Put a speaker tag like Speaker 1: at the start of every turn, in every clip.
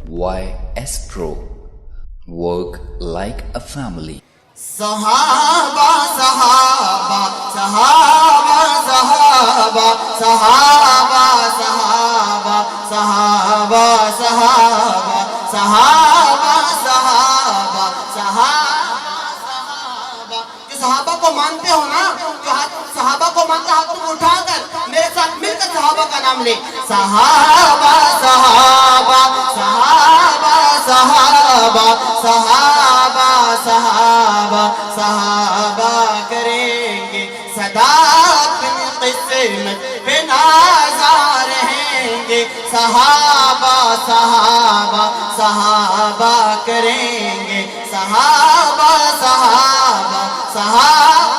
Speaker 1: YS Pro. Work like a family.
Speaker 2: صحابہ صحابہ صحابہ صحابہ صحابہ صحابہ صحابہ صحابہ صحابہ صحابہ صحابہ جو صحابہ کو مانتے ہو نا، جو صحابہ کو مانتا ہاتھ تم اٹھا کر میرے ساتھ مل کر صحابہ کا نام لے. صحابہ صحابہ صحابہ صحابہ صحابہ صحابہ صحابہ کریں گے صدا اپنی قسمت پہ نازا رہیں گے. صحابہ صحابہ صحابہ کریں گے صحابہ صحابہ صحابہ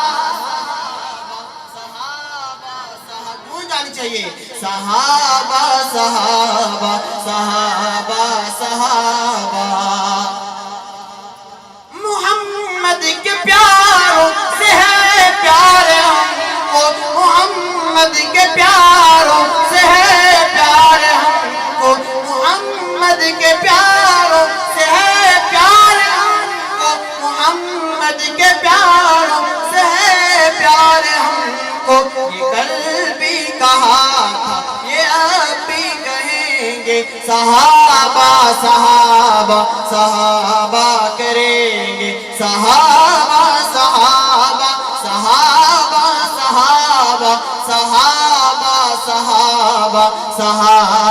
Speaker 2: گونج آنی چاہیے. صحابہ صحابہ صحابہ صحابہ محمد کے پیاروں سے ہے پیار ہم کو، محمد کے پیاروں سے ہے پیار ہم کو، محمد کے پیاروں سے ہے پیار ہم کو، محمد کے پیاروں سے ہے پیار ہم کو. یہ کل بھی کہا تھا یہ اب بھی کہیں گے. صحابہ صحابہ صحابہ کریں گے صحابہ صحابہ صحابہ صحابہ صحابہ صحابہ صحابہ